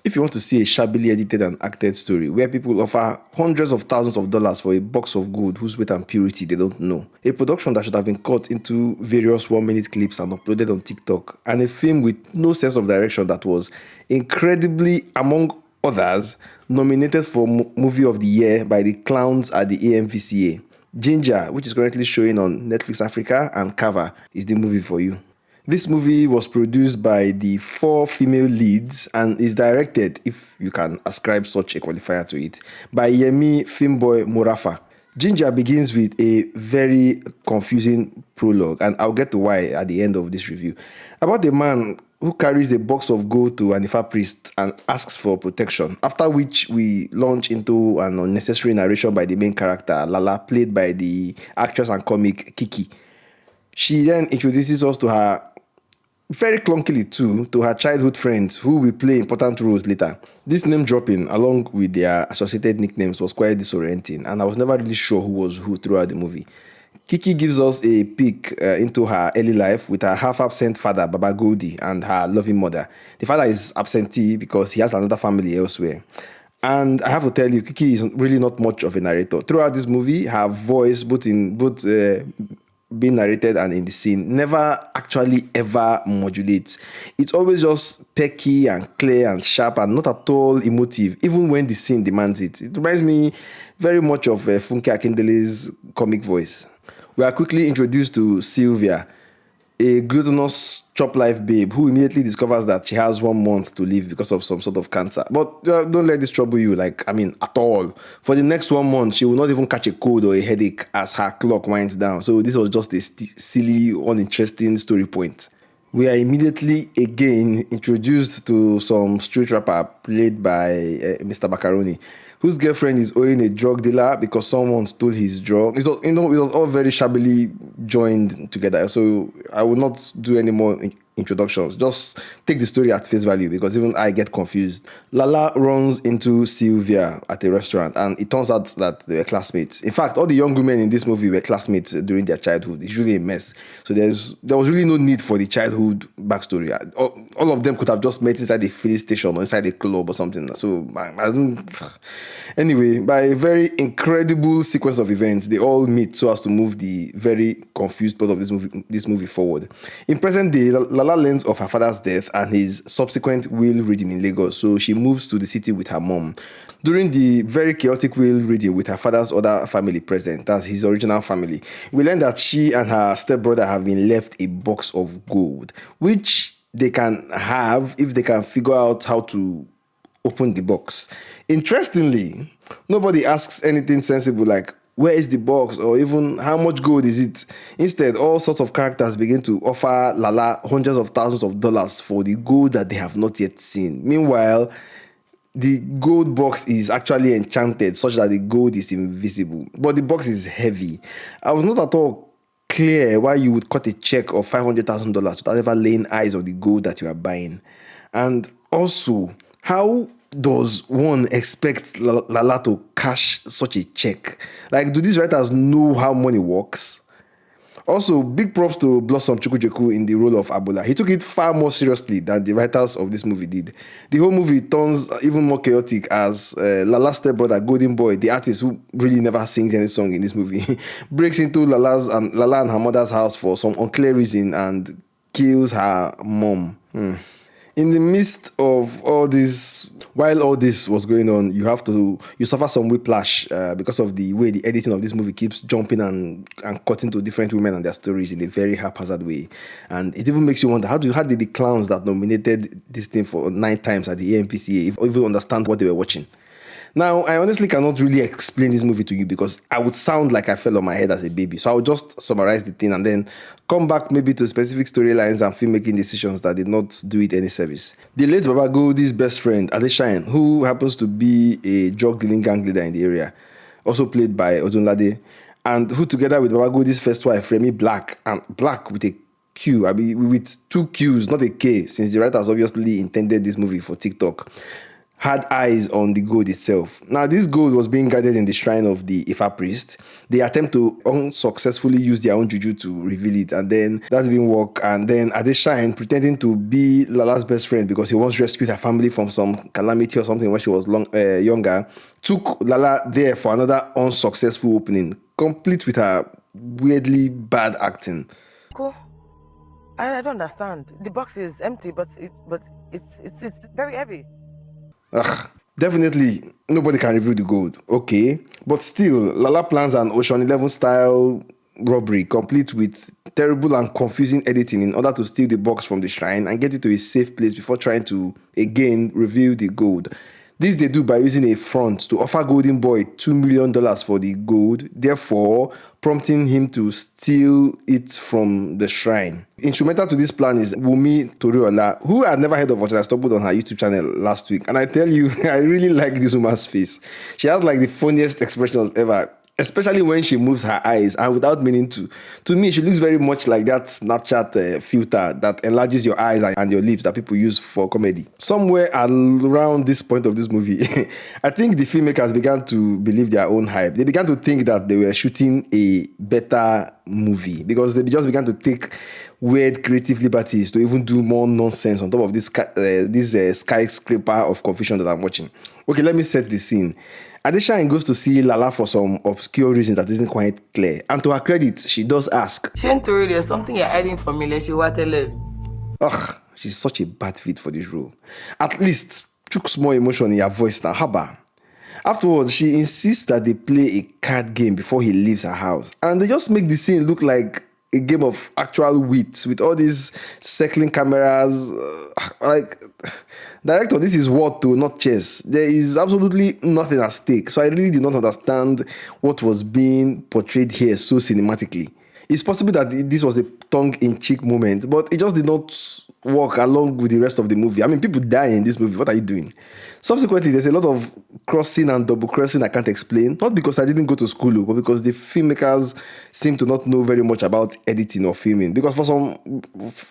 If you want to see a shabbily edited and acted story where people offer hundreds of thousands of dollars for a box of gold whose weight and purity they don't know, a production that should have been cut into various 1-minute clips and uploaded on TikTok, and a film with no sense of direction that was incredibly, among others, nominated for Movie of the Year by the clowns at the AMVCA. Gingerrr, which is currently showing on Netflix Africa, and Cover is the movie for you. This movie was produced by the 4 female leads and is directed, if you can ascribe such a qualifier to it, by Yemi Filmboy Morafa. Gingerrr begins with a very confusing prologue, and I'll get to why at the end of this review, about a man who carries a box of gold to an Ifa priest and asks for protection, after which we launch into an unnecessary narration by the main character, Lala, played by the actress and comic Kiki. She then introduces us to her, very clunkily too, to her childhood friends who will play important roles later. This name dropping, along with their associated nicknames, was quite disorienting, and I was never really sure who was who throughout the movie. Kiki gives us a peek into her early life with her half-absent father, Baba Goldie, and her loving mother. The father is absentee because he has another family elsewhere. And I have to tell you, Kiki is really not much of a narrator. Throughout this movie, her voice, both being narrated and in the scene, never actually ever modulates. It's always just pecky and clear and sharp and not at all emotive, even when the scene demands it. It reminds me very much of Funke Akindele's comic voice. We are quickly introduced to Sylvia, a gluttonous chop-life babe who immediately discovers that she has 1 month to live because of some sort of cancer. But don't let this trouble you, at all. For the next 1 month, she will not even catch a cold or a headache as her clock winds down. So this was just a silly, uninteresting story point. We are immediately again introduced to some street rapper played by Mr. Macaroni, whose girlfriend is owing a drug dealer because someone stole his drug. It was all very shabbily joined together. So I will not do any more introductions. Just take the story at face value because even I get confused. Lala runs into Sylvia at a restaurant, and it turns out that they were classmates. In fact, all the young women in this movie were classmates during their childhood. It's really a mess. So there was really no need for the childhood backstory. All of them could have just met inside a filling station or inside a club or something. So I don't. Anyway, by a very incredible sequence of events, they all meet so as to move the very confused plot of this movie forward. In present day, Lala learns of her father's death and his subsequent will reading in Lagos, so she moves to the city with her mom. During the very chaotic will reading with her father's other family present, that's his original family, we learn that she and her stepbrother have been left a box of gold, which they can have if they can figure out how to open the box. Interestingly, nobody asks anything sensible like, where is the box, or even how much gold is it? Instead, all sorts of characters begin to offer Lala hundreds of thousands of dollars for the gold that they have not yet seen. Meanwhile, the gold box is actually enchanted such that the gold is invisible, but the box is heavy. I was not at all clear why you would cut a check of $500,000 without ever laying eyes on the gold that you are buying. And also, how does one expect Lala to cash such a check? Like, do these writers know how money works? Also, big props to Blossom Chukwujeku in the role of Abola. He took it far more seriously than the writers of this movie did. The whole movie turns even more chaotic as Lala's stepbrother, Golden Boy, the artist who really never sings any song in this movie, breaks into Lala and her mother's house for some unclear reason and kills her mom. In the midst of all this, while all this was going on, you suffer some whiplash because of the way the editing of this movie keeps jumping and cutting to different women and their stories in a very haphazard way. And it even makes you wonder, how did the clowns that nominated this thing for 9 times at the AMPCA even understand what they were watching? Now, I honestly cannot really explain this movie to you because I would sound like I fell on my head as a baby. So I will just summarize the thing and then come back maybe to specific storylines and filmmaking decisions that did not do it any service. The late Baba Goldie's best friend, Adeshine, who happens to be a drug dealing gang leader in the area, also played by Odunlade, and who together with Baba Goldie's first wife, Remy Black, and Black with a Q, with 2 Qs, not a K, since the writers obviously intended this movie for TikTok, had eyes on the gold itself. Now, this gold was being guarded in the shrine of the Ifa priest. They attempt to unsuccessfully use their own juju to reveal it, and then that didn't work. And then at the shrine, pretending to be Lala's best friend because he once rescued her family from some calamity or something when she was younger, took Lala there for another unsuccessful opening, complete with her weirdly bad acting. Cool. I don't understand. The box is empty, but it's very heavy. Ugh, definitely nobody can reveal the gold. Okay, but still, Lala plans an Ocean 11 style robbery, complete with terrible and confusing editing in order to steal the box from the shrine and get it to a safe place before trying to again reveal the gold. This they do by using a front to offer Golden Boy $2 million for the gold, therefore prompting him to steal it from the shrine. Instrumental to this plan is Wumi Toriola, who I had never heard of until I stumbled on her YouTube channel last week. And I tell you, I really like this woman's face. She has like the funniest expressions ever, especially when she moves her eyes and without meaning to. To me, she looks very much like that Snapchat filter that enlarges your eyes and your lips that people use for comedy. Somewhere around this point of this movie, I think the filmmakers began to believe their own hype. They began to think that they were shooting a better movie because they just began to take weird creative liberties to even do more nonsense on top of this skyscraper of confusion that I'm watching. Okay, let me set the scene. Adeshine goes to see Lala for some obscure reason that isn't quite clear. And to her credit, she does ask, Shentori, there's something you're hiding from me, let's you want to live. ugh, she's such a bad fit for this role. At least, chook more emotion in her voice now. Haba. Afterwards, she insists that they play a card game before he leaves her house. And they just make the scene look like a game of actual wit with all these circling cameras. Director, this is war too, not chess. There is absolutely nothing at stake. So I really did not understand what was being portrayed here so cinematically. It's possible that this was a tongue-in-cheek moment, but it just did not work along with the rest of the movie. I mean, people die in this movie. What are you doing? Subsequently, there's a lot of crossing and double crossing I can't explain. Not because I didn't go to school, but because the filmmakers seem to not know very much about editing or filming. Because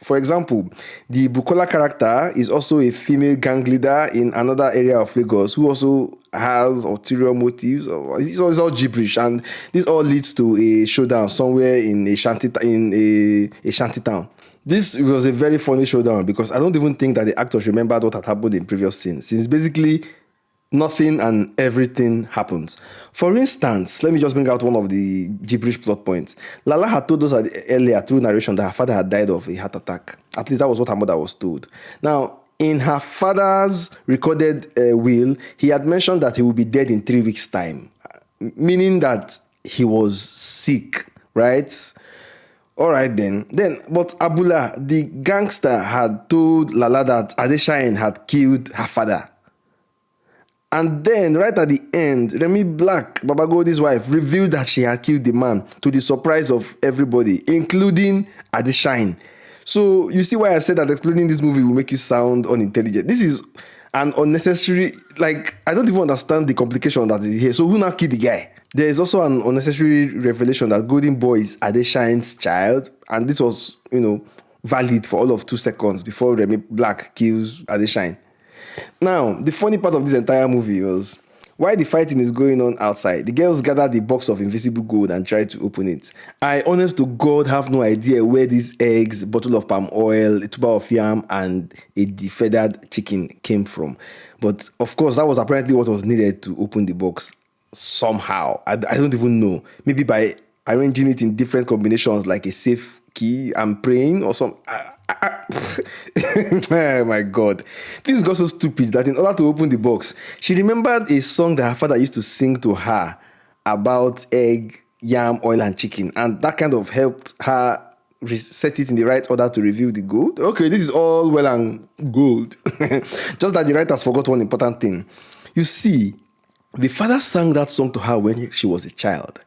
for example, the Bukola character is also a female gang leader in another area of Lagos who also has ulterior motives. It's all gibberish, and this all leads to a showdown somewhere in a shanty town. This was a very funny showdown because I don't even think that the actors remembered what had happened in previous scenes, since basically nothing and everything happens. For instance, let me just bring out one of the gibberish plot points. Lala had told us earlier through narration that her father had died of a heart attack. At least that was what her mother was told. Now, in her father's recorded will, he had mentioned that he would be dead in 3 weeks' time, meaning that he was sick, right? All right then. But Abula, the gangster, had told Lala that Adeshine had killed her father. And then, right at the end, Remy Black, Baba Goldi's wife, revealed that she had killed the man to the surprise of everybody, including Adeshine. So, you see why I said that explaining this movie will make you sound unintelligent. This is an unnecessary, I don't even understand the complication that is here. So, who now killed the guy? There is also an unnecessary revelation that Golden Boy is Adeshine's child, and this was, valid for all of 2 seconds before Remy Black kills Adeshine. Now, the funny part of this entire movie was, while the fighting is going on outside, the girls gather the box of invisible gold and try to open it. I, honest to God, have no idea where these eggs, bottle of palm oil, a tuber of yam, and a defeathered chicken came from. But, of course, that was apparently what was needed to open the box. Somehow. I don't even know. Maybe by arranging it in different combinations like a safe key and praying or something. Oh my God. Things got so stupid that in order to open the box, she remembered a song that her father used to sing to her about egg, yam, oil, and chicken. And that kind of helped her set it in the right order to reveal the gold. Okay, this is all well and good. Just that the writers forgot one important thing. You see, the father sang that song to her when she was a child.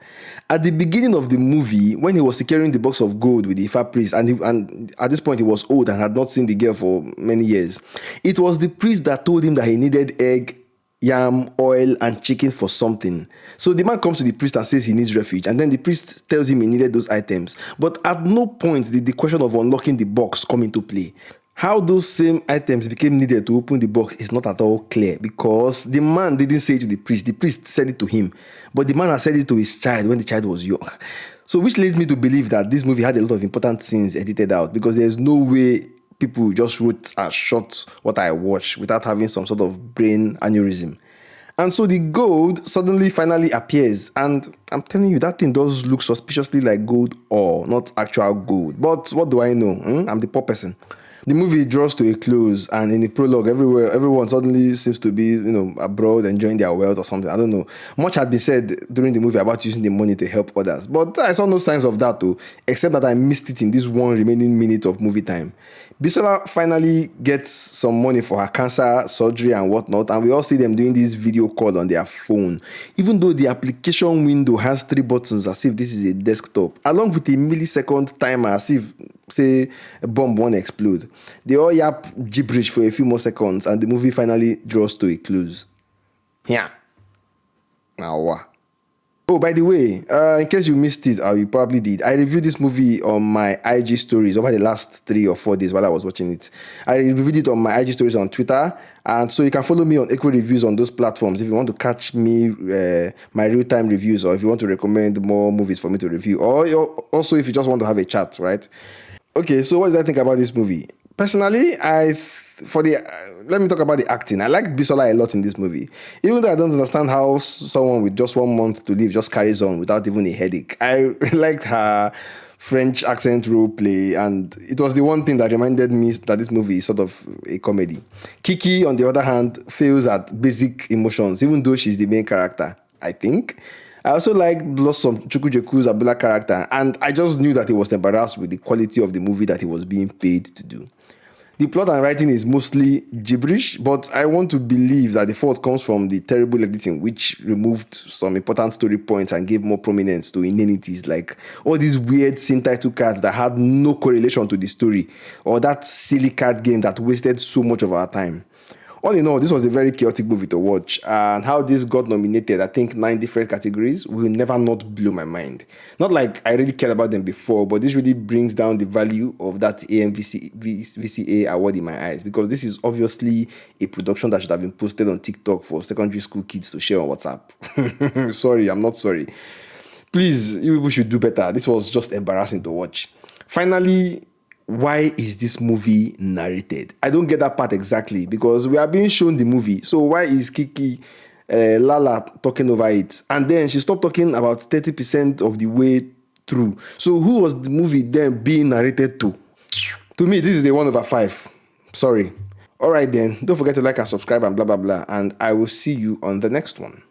At the beginning of the movie, when he was securing the box of gold with the Ifa priest, and at this point he was old and had not seen the girl for many years, it was the priest that told him that he needed egg, yam, oil, and chicken for something. So the man comes to the priest and says he needs refuge, and then the priest tells him he needed those items. But at no point did the question of unlocking the box come into play. How those same items became needed to open the box is not at all clear, because the man didn't say it to the priest said it to him, but the man had said it to his child when the child was young. So which leads me to believe that this movie had a lot of important scenes edited out, because there's no way people just wrote and shot what I watched without having some sort of brain aneurysm. And so the gold suddenly finally appears, and I'm telling you, that thing does look suspiciously like gold ore, not actual gold. But what do I know? I'm the poor person. The movie draws to a close, and in the prologue, everyone suddenly seems to be, abroad enjoying their wealth or something. I don't know. Much had been said during the movie about using the money to help others, but I saw no signs of that too, except that I missed it in this one remaining minute of movie time. Bisola finally gets some money for her cancer surgery and whatnot, and we all see them doing this video call on their phone, even though the application window has 3 buttons as if this is a desktop, along with a millisecond timer as if, say, a bomb won't explode. They all yap gibberish for a few more seconds, and the movie finally draws to a close. Yeah. Now, oh, by the way, in case you missed it, or you probably did, I reviewed this movie on my IG stories over the last 3 or 4 days while I was watching it. I reviewed it on my IG stories on Twitter, and so you can follow me on Echo Reviews on those platforms if you want to catch me, my real-time reviews, or if you want to recommend more movies for me to review, or also if you just want to have a chat, right? Okay, so what did I think about this movie? Personally, let me talk about the acting. I like Bisola a lot in this movie. Even though I don't understand how someone with just 1 month to live just carries on without even a headache. I liked her French accent role play, and it was the one thing that reminded me that this movie is sort of a comedy. Kiki, on the other hand, fails at basic emotions, even though she's the main character, I think. I also liked Blossom, Chukwujeku's Abula character, and I just knew that he was embarrassed with the quality of the movie that he was being paid to do. The plot and writing is mostly gibberish, but I want to believe that the fault comes from the terrible editing, which removed some important story points and gave more prominence to inanities, like all these weird scene title cards that had no correlation to the story, or that silly card game that wasted so much of our time. All in all, this was a very chaotic movie to watch, and how this got nominated, I think, 9 different categories, will never not blow my mind. Not like I really cared about them before, but this really brings down the value of that VCA award in my eyes, because this is obviously a production that should have been posted on TikTok for secondary school kids to share on WhatsApp. Sorry, I'm not sorry. Please, you people should do better. This was just embarrassing to watch. Finally, why is this movie narrated? I don't get that part exactly, because we are being shown the movie. So why is Kiki Lala talking over it? And then she stopped talking about 30% of the way through. So who was the movie then being narrated to? To me, this is a 1/5. Sorry. All right then. Don't forget to like and subscribe and blah, blah, blah. And I will see you on the next one.